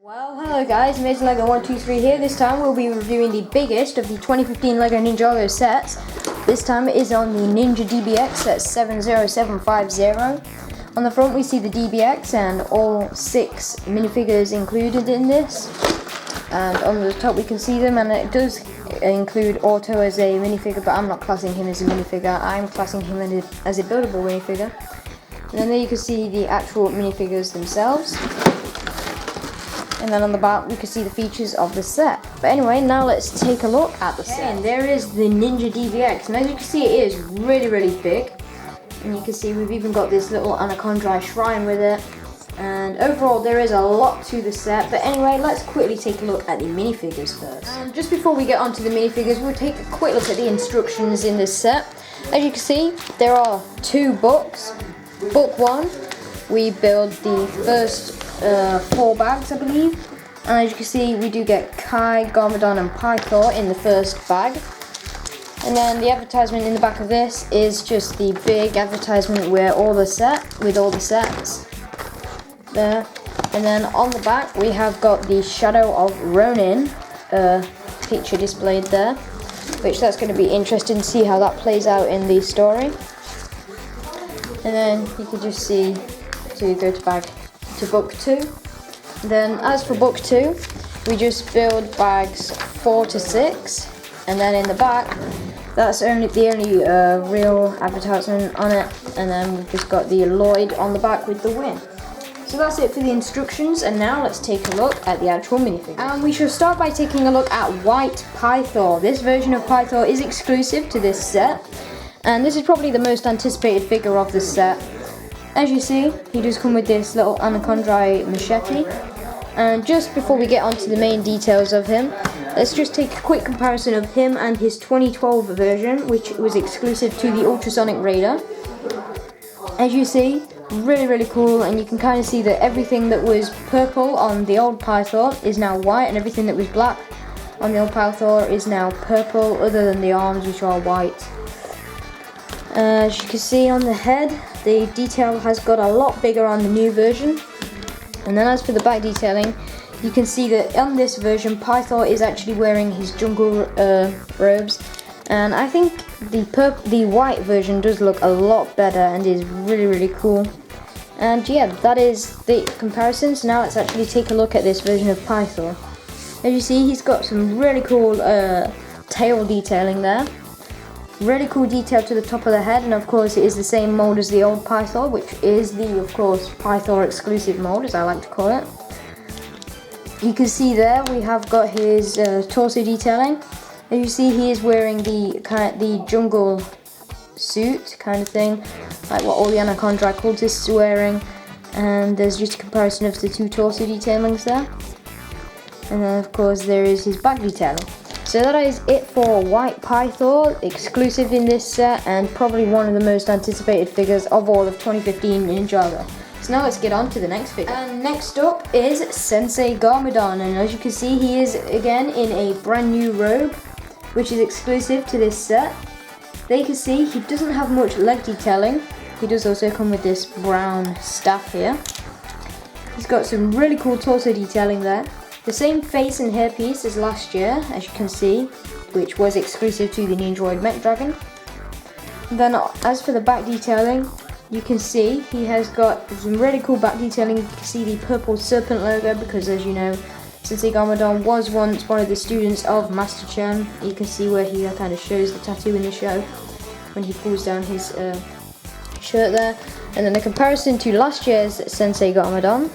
Well, hello guys, Amazing Lego 123 here. This time we'll be reviewing the biggest of the 2015 Lego Ninjago sets. This time it is on the Ninja DBX set 70750. On the front we see the DBX and all 6 minifigures included in this. And on the top we can see them, and it does include Auto as a minifigure, but I'm not classing him as a minifigure, I'm classing him as a buildable minifigure. And then there you can see the actual minifigures themselves. And then on the back we can see the features of the set. But anyway, now let's take a look at the set. And there is the Ninja DBX, and as you can see it is really big. And you can see we've even got this little Anacondrai shrine with it. And overall there is a lot to the set. But anyway, let's quickly take a look at the minifigures first. And just before we get onto the minifigures, we'll take a quick look at the instructions in this set. As you can see, there are 2 books. Book 1, we build the first 4 bags, I believe, and as you can see we do get Kai, Garmadon and Pythor in the first bag. And then the advertisement in the back of this is just the big advertisement with all the sets there. And then on the back we have got the Shadow of Ronin picture displayed there, which that's going to be interesting to see how that plays out in the story. And then you can just see to go to book 2. Then as for book 2, we just build bags 4 to 6, and then in the back that's the only real advertisement on it, and then we've just got the Lloyd on the back with the win. So that's it for the instructions, and now let's take a look at the actual minifigure. And we shall start by taking a look at White Pythor. This version of Pythor is exclusive to this set, and this is probably the most anticipated figure of the set. As you see, he does come with this little Anacondrai machete. And just before we get onto the main details of him, let's just take a quick comparison of him and his 2012 version, which was exclusive to the Ultrasonic Raider. As you see, really cool, and you can kind of see that everything that was purple on the old Pythor is now white, and everything that was black on the old Pythor is now purple, other than the arms, which are white. As you can see on the head, the detail has got a lot bigger on the new version. And then as for the back detailing, you can see that on this version Pythor is actually wearing his jungle robes, and I think the white version does look a lot better and is really cool. And yeah, that is the comparison. So now let's actually take a look at this version of Pythor. As you see, he's got some really cool tail detailing there. Really cool detail to the top of the head, and of course it is the same mold as the old Pythor, which is the, of course, Pythor exclusive mold, as I like to call it. You can see there we have got his torso detailing. As you see, he is wearing the jungle suit kind of thing, like what all the Anacondrai cultists are wearing. And there's just a comparison of the 2 torso detailings there. And then of course there is his back detailing. So that is it for White Pythor, exclusive in this set, and probably one of the most anticipated figures of all of 2015 Ninjago. So now let's get on to the next figure. And next up is Sensei Garmadon, and as you can see he is again in a brand new robe, which is exclusive to this set. There you can see he doesn't have much leg detailing. He does also come with this brown staff here. He's got some really cool torso detailing there. The same face and hairpiece as last year, as you can see, which was exclusive to the Ninja Mech Dragon. And then as for the back detailing, you can see he has got some really cool back detailing. You can see the purple serpent logo, because as you know, Sensei Garmadon was once one of the students of Master Chen. You can see where he kind of shows the tattoo in the show when he pulls down his shirt there. And then a comparison to last year's Sensei Garmadon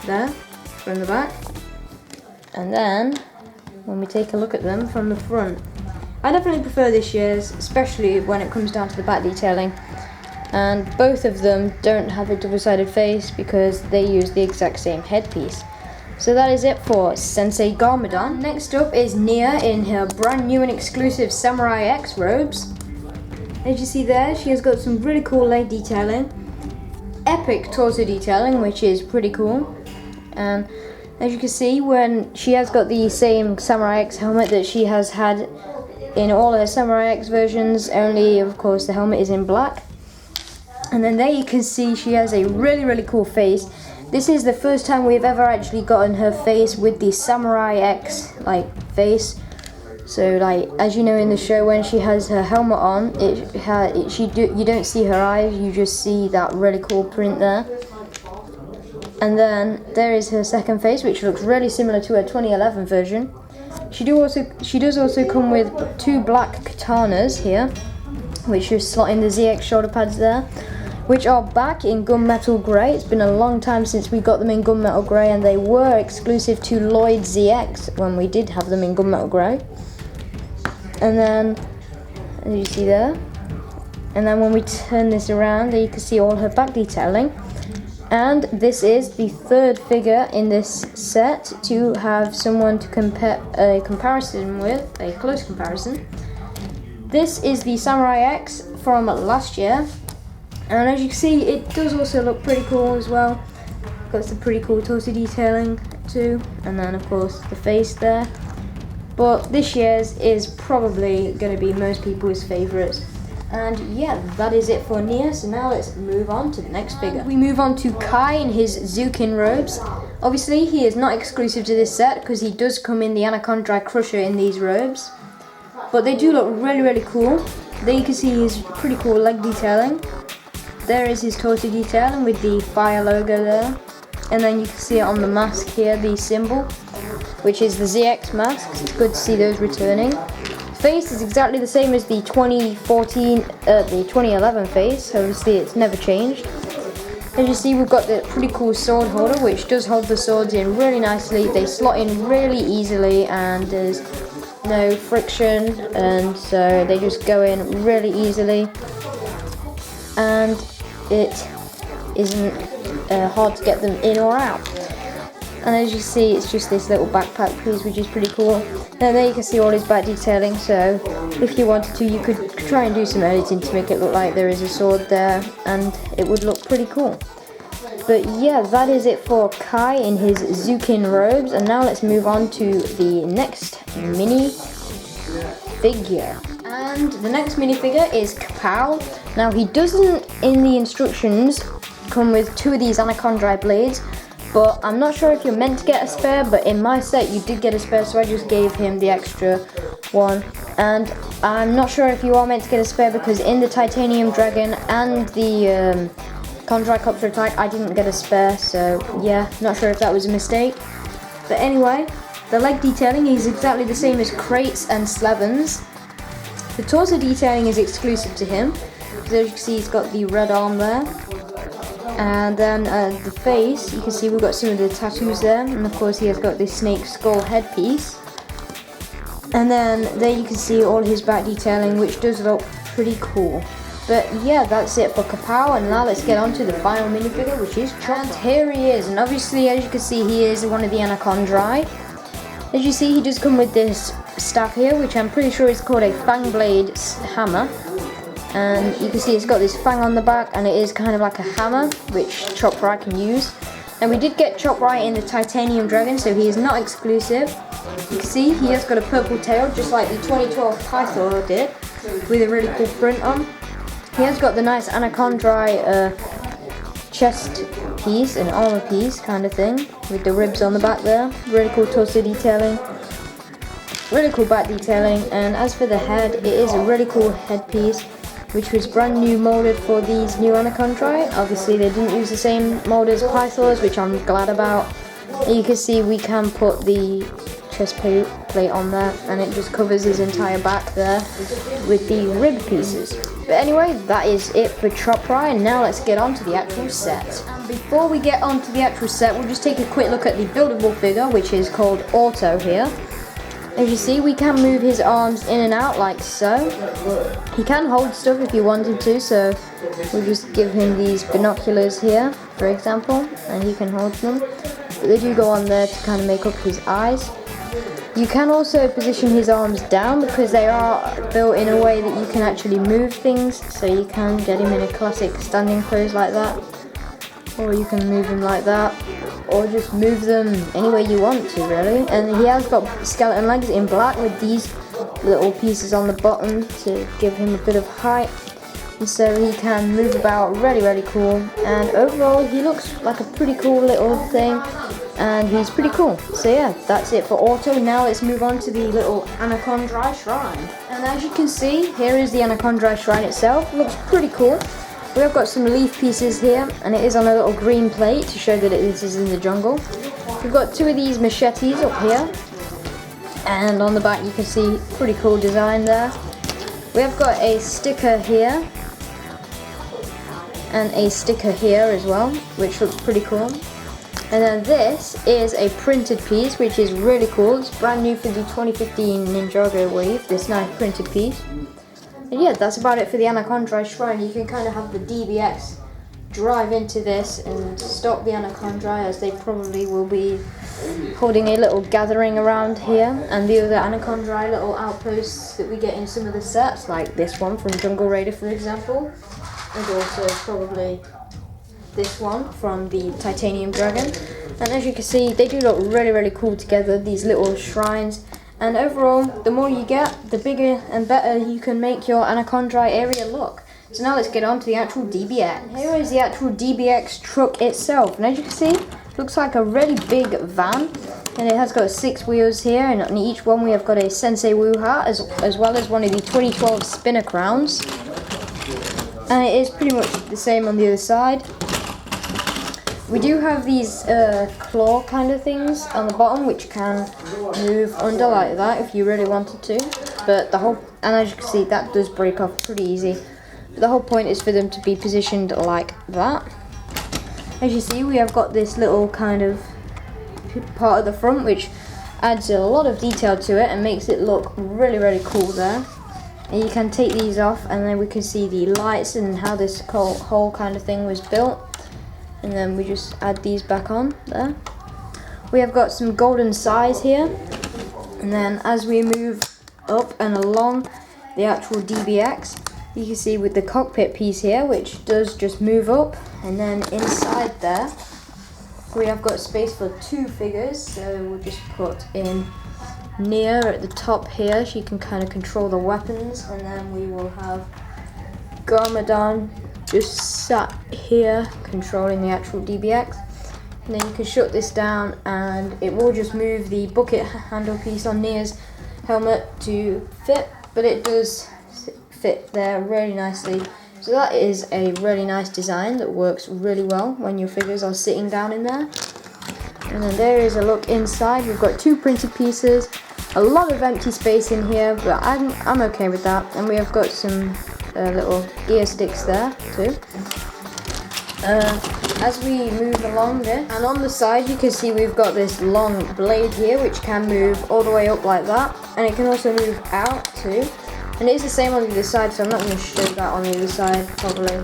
there from the back. And then when we take a look at them from the front, I definitely prefer this year's, especially when it comes down to the back detailing. And both of them don't have a double-sided face because they use the exact same headpiece. So that is it for Sensei Garmadon. Next up is Nia in her brand new and exclusive Samurai X robes. As you see there, she has got some really cool leg detailing, epic torso detailing, which is pretty cool. And as you can see, when she has got the same Samurai X helmet that she has had in all her Samurai X versions, only of course the helmet is in black. And then there you can see she has a really cool face. This is the first time we've ever actually gotten her face with the Samurai X face. So as you know in the show, when she has her helmet on, you don't see her eyes, you just see that really cool print there. And then there is her second face, which looks really similar to her 2011 version. She does also come with 2 black katanas here, which just slot in the ZX shoulder pads there, which are back in gunmetal grey. It's been a long time since we got them in gunmetal grey, and they were exclusive to Lloyd ZX when we did have them in gunmetal grey. And then, as you see there, and then when we turn this around, there you can see all her back detailing. And this is the 3rd figure in this set to have someone to compare a comparison with, a close comparison. This is the Samurai X from last year, and as you can see, it does also look pretty cool as well. Got some pretty cool torso detailing too, and then of course the face there. But this year's is probably going to be most people's favourites. And yeah, that is it for Nia. So now let's move on to the next figure. We move on to Kai in his Zukin robes. Obviously, he is not exclusive to this set because he does come in the Anacondrai Crusher in these robes. But they do look really, really cool. There you can see his pretty cool leg detailing. There is his torso detailing with the fire logo there. And then you can see it on the mask here, the symbol, which is the ZX mask. It's good to see those returning. Face is exactly the same as the 2011 face. Obviously, it's never changed. As you see, we've got the pretty cool sword holder, which does hold the swords in really nicely. They slot in really easily, and there's no friction, and so they just go in really easily. And it isn't hard to get them in or out. And as you see, it's just this little backpack piece, which is pretty cool. And there you can see all his back detailing, so if you wanted to, you could try and do some editing to make it look like there is a sword there, and it would look pretty cool. But yeah, that is it for Kai in his Zukin robes, and now let's move on to the next mini figure. And the next minifigure is Kapau. Now he doesn't, in the instructions, come with 2 of these Anacondrai blades, but I'm not sure if you're meant to get a spare, but in my set you did get a spare, so I just gave him the extra one. And I'm not sure if you are meant to get a spare, because in the Titanium Dragon and the Chondricopter attack I didn't get a spare, so yeah, not sure if that was a mistake. But anyway, the leg detailing is exactly the same as Krait's and Slevin's. The torso detailing is exclusive to him, so as you can see he's got the red arm there. And then the face, you can see we've got some of the tattoos there, and of course he has got this snake skull headpiece. And then there you can see all his back detailing, which does look pretty cool. But yeah, that's it for Kapau, and now let's get on to the final minifigure, which is Chopper. And here he is, and obviously as you can see he is one of the Anacondrai. As you see, he does come with this staff here, which I'm pretty sure is called a fang blade hammer. And you can see it's got this fang on the back, and it is kind of like a hammer, which Chopper can use. And we did get Chopper in the Titanium Dragon, so he is not exclusive. You can see he has got a purple tail, just like the 2012 Pythor did, with a really cool print on. He has got the nice Anacondrai chest piece, an armor piece kind of thing, with the ribs on the back there. Really cool torso detailing. Really cool back detailing. And as for the head, it is a really cool headpiece, which was brand new molded for these new Anacondrai. Obviously they didn't use the same mold as Pythor's, which I'm glad about. You can see we can put the chest plate on there, and it just covers his entire back there with the rib pieces. But anyway, that is it for Chopper, and now let's get on to the actual set. And before we get on to the actual set, we'll just take a quick look at the buildable figure, which is called Auto here. As you see, we can move his arms in and out like so. He can hold stuff if you wanted to, so we'll just give him these binoculars here, for example, and he can hold them. But they do go on there to kind of make up his eyes. You can also position his arms down, because they are built in a way that you can actually move things, so you can get him in a classic standing pose like that, or you can move him like that, or just move them any way you want to, really. And he has got skeleton legs in black with these little pieces on the bottom to give him a bit of height. so he can move about really cool, and overall he looks like a pretty cool little thing, and he's pretty cool. So yeah, that's it for Auto. Now let's move on to the little Anacondrai shrine. And as you can see, here is the Anacondrai shrine itself. It looks pretty cool. We have got some leaf pieces here, and it is on a little green plate to show that this is in the jungle. We've got two of these machetes up here, and on the back you can see pretty cool design there. We have got a sticker here and a sticker here as well, which looks pretty cool. And then this is a printed piece, which is really cool. It's brand new for the 2015 Ninjago wave, this nice printed piece. And yeah, that's about it for the Anacondrai shrine. You can kind of have the DBX drive into this and stop the Anacondrai, as they probably will be holding a little gathering around here, and the other Anacondrai little outposts that we get in some of the sets, like this one from Jungle Raider for example, and also probably this one from the Titanium Dragon. And as you can see, they do look really cool together, these little shrines. And overall, the more you get, the bigger and better you can make your Anacondrai area look. So now let's get on to the actual DBX. Here is the actual DBX truck itself, and as you can see, it looks like a really big van, and it has got 6 wheels here, and on each one we have got a Sensei Wu hat, as well as one of the 2012 spinner crowns. And it is pretty much the same on the other side. We do have these claw kind of things on the bottom, which can move under like that if you really wanted to. But and as you can see, that does break off pretty easy. But the whole point is for them to be positioned like that. As you see, we have got this little kind of part of the front, which adds a lot of detail to it and makes it look really cool there. And you can take these off, and then we can see the lights and how this whole kind of thing was built. And then we just add these back on there. We have got some golden sides here, and then as we move up and along the actual DBX, you can see with the cockpit piece here, which does just move up, and then inside there we have got space for 2 figures. So we'll just put in Nia at the top here, she can kind of control the weapons, and then we will have Garmadon just sat here controlling the actual DBX. And then you can shut this down, and it will just move the bucket handle piece on Nia's helmet to fit, but it does fit there really nicely. So that is a really nice design that works really well when your figures are sitting down in there. And then there is a look inside. We've got 2 printed pieces, a lot of empty space in here, but I'm okay with that. And we have got some little gear sticks there too. As we move along this, and on the side you can see we've got this long blade here, which can move all the way up like that, and it can also move out too. And it is the same on the other side, so I'm not going to show that on the other side probably.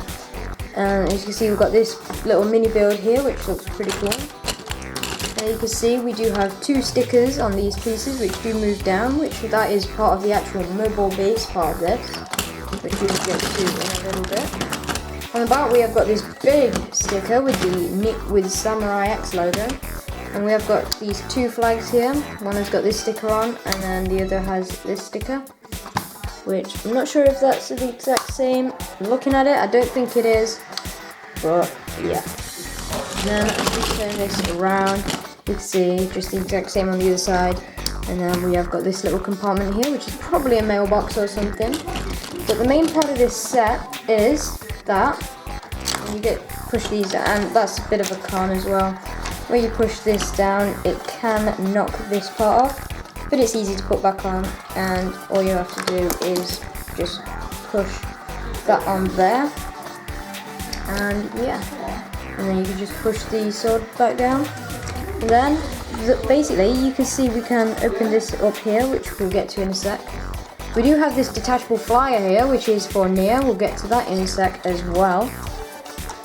And as you can see, we've got this little mini build here, which looks pretty cool. And you can see we do have 2 stickers on these pieces, which do move down, which that is part of the actual mobile base part of this, which we will get to in a little bit. On the back we have got this big sticker with the Samurai X logo, and we have got these 2 flags here. One has got this sticker on, and then the other has this sticker, which I'm not sure if that's the exact same. Looking at it, I don't think it is, but yeah. And then as we turn this around, you can see just the exact same on the other side. And then we have got this little compartment here, which is probably a mailbox or something. But the main part of this set is that when you push these down, and that's a bit of a con as well. When you push this down, it can knock this part off, but it's easy to put back on, and all you have to do is just push that on there, and yeah, and then you can just push the sword back down. And then basically you can see we can open this up here, which we'll get to in a sec. We do have this detachable flyer here, which is for Nia. We'll get to that in a sec as well.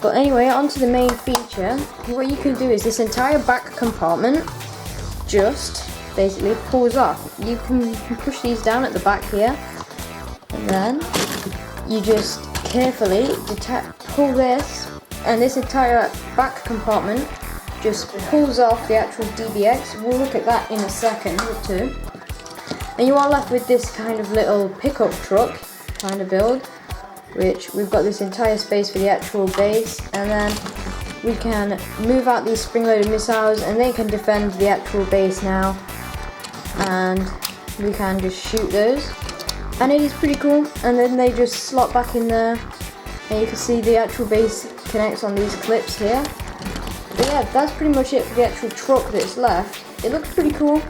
But anyway, onto the main feature. What you can do is this entire back compartment just basically pulls off. You can push these down at the back here, and then you just carefully pull this, and this entire back compartment just pulls off the actual DBX. We'll look at that in a second or two. And you are left with this kind of little pickup truck kind of build. which we've got this entire space for the actual base, and then we can move out these spring-loaded missiles and they can defend the actual base now, and we can just shoot those, and it is pretty cool. And then they just slot back in there, and you can see the actual base connects on these clips here. But yeah, that's pretty much it for the actual truck that's left. It looks pretty cool.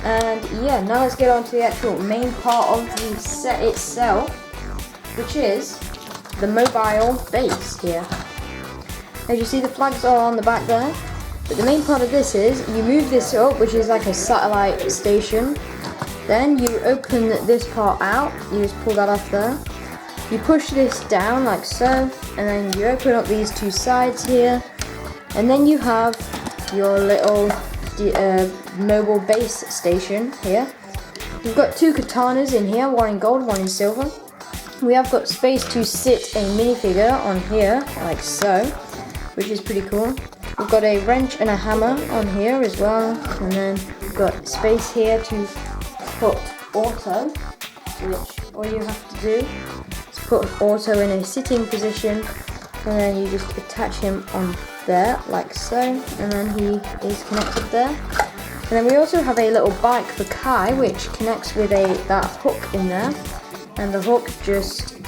And yeah, now let's get on to the actual main part of the set itself, which is the mobile base here. As you see, the flags are on the back there, but the main part of this is you move this up, which is like a satellite station. Then you open this part out, you just pull that off there. You push this down like so, and then you open up these two sides here, and then you have your little mobile base station here. We've got two katanas in here, one in gold, one in silver. We have got space to sit a minifigure on here, like so, which is pretty cool. We've got a wrench and a hammer on here as well, and then we've got space here to put Auto, which all you have to do is put Auto in a sitting position, and then you just attach him on there, like so, and then he is connected there. And then we also have a little bike for Kai, which connects with that hook in there, and the hook just,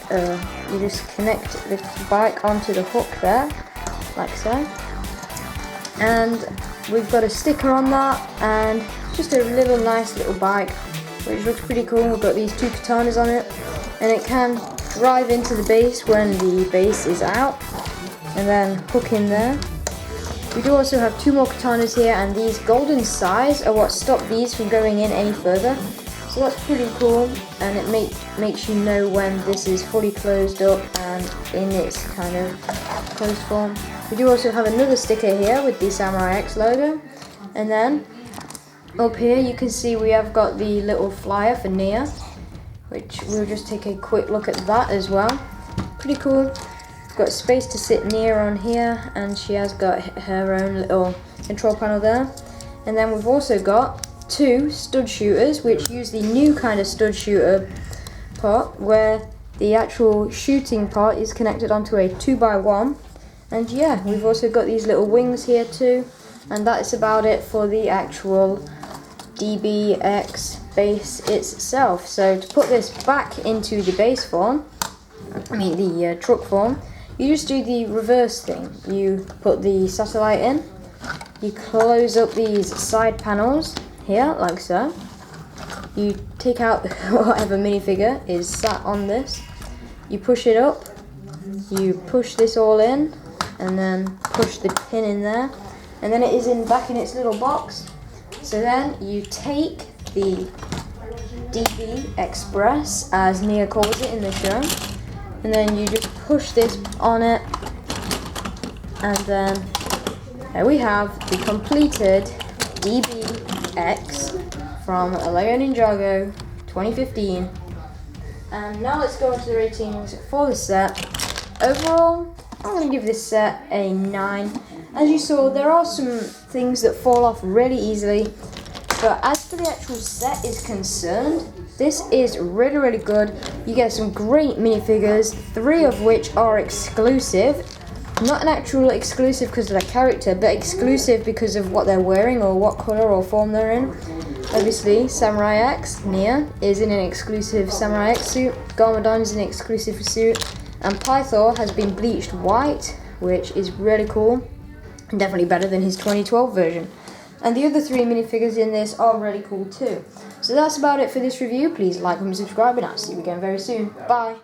you just connect the bike onto the hook there, like so. And we've got a sticker on that, and just a little nice little bike, which looks pretty cool. We've got these two katanas on it, and it can drive into the base when the base is out, and then hook in there. We do also have two more katanas here, and these golden sides are what stop these from going in any further. So that's pretty cool, and it makes you know when this is fully closed up and in its kind of closed form. We do also have another sticker here with the Samurai X logo, and then up here you can see we have got the little flyer for Nia, which we'll just take a quick look at that as well. Pretty cool. We've got space to sit Nia on here, and she has got her own little control panel there. And then we've also got two stud shooters, which use the new kind of stud shooter part, where the actual shooting part is connected onto a 2x1. And yeah, we've also got these little wings here too, and that's about it for the actual DBX base itself. So to put this back into the base form, the truck form, you just do the reverse thing. You put the satellite in, you close up these side panels here, like so. You take out whatever minifigure is sat on this, you push it up, you push this all in, and then push the pin in there, and then it is back in its little box. So then you take the DB Express, as Nia calls it in the show, and then you just push this on it, and then there we have the completed DBX from Lego Ninjago 2015. And now let's go on to the ratings for the set. Overall, I'm going to give this set a 9. As you saw, there are some things that fall off really easily, but as for the actual set is concerned, this is really, really good. You get some great minifigures, 3 of which are exclusive. Not an actual exclusive because of their character, but exclusive because of what they're wearing or what colour or form they're in. Obviously, Samurai X, Nia, is in an exclusive Samurai X suit, Garmadon is in an exclusive suit, and Pythor has been bleached white, which is really cool, and definitely better than his 2012 version. And the other 3 minifigures in this are really cool too. So that's about it for this review. Please like and subscribe, and I'll see you again very soon. Bye!